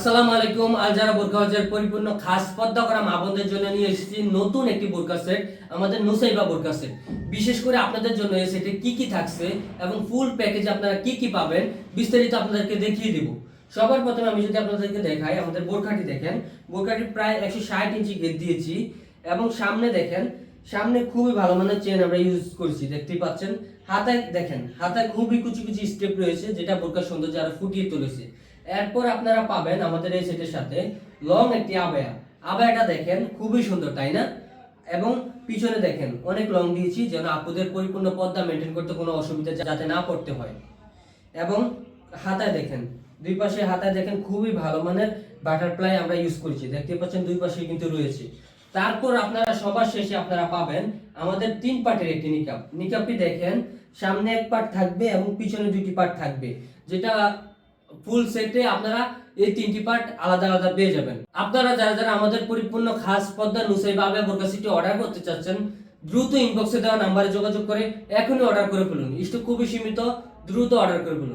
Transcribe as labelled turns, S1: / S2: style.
S1: আসসালামু আলাইকুম। আলজারা বোরকা হাউসের পরিপূর্ণ খাস পর্দা করা মা বোনদের জন্য নিয়ে এসেছি নতুন একটি বোরকা সেট, আমাদের নুসাইবা বোরকা সেট। বিশেষ করে আপনাদের জন্য এই সেটে কি কি থাকছে এবং ফুল প্যাকেজে আপনারা কি কি পাবেন বিস্তারিত আপনাদেরকে দেখিয়ে দিব। সবার প্রথমে আমি যদি আপনাদেরকে দেখাই, আমাদের বোরকাটি দেখেন, বোরকাটি প্রায় 160 ইঞ্চি ঘের দিয়েছি এবং সামনে দেখেন, সামনে খুবই ভালো মানের চেন আমরা ইউজ করছি, দেখতেই পাচ্ছেন। হাতায় দেখেন, হাতায় খুবই কুচি কুচি স্টেপ রয়েছে, যেটা বোরকার সৌন্দর্য আরো ফুটিয়ে তুলেছে। এরপর আপনারা পাবেন আমাদের এই সেটের সাথে লং একটি আবায়া। আবায়াটা দেখেন খুবই সুন্দর, তাই না? এবং পিছনে দেখেন অনেক লং দিয়েছি, যেন আপুদের পরিপূর্ণ পর্দা মেনটেন করতে কোনো অসুবিধা যাতে না পড়তে হয়। এবং হাতায় দেখেন, দুই পাশে হাতায় দেখেন খুবই ভালো মানের বাটারফ্লাই আমরা ইউজ করেছি, দেখতে পাচ্ছেন দুই পাশে কিন্তু রয়েছে। তারপর আপনারা সবার শেষে আপনারা পাবেন আমাদের 3 পার্টের একটি নিকাব। নিকাবটি দেখেন, সামনে এক পার্ট থাকবে এবং পিছনে 2টি পার্ট থাকবে, যেটা ফুল সেটে আপনারা এই 3টি পার্ট আলাদা আলাদা পেয়ে যাবেন। আপনারা যারা যারা আমাদের পরিপূর্ণ খাস পর্দা নুসাইবা আবায়া বোরকা সেটটি অর্ডার করতে চাচ্ছেন, দ্রুত ইনবক্সে দেওয়া নাম্বারে যোগাযোগ করে এখনই অর্ডার করে ফেলুন। স্টক খুবই সীমিত, দ্রুত অর্ডার করে ফেলুন।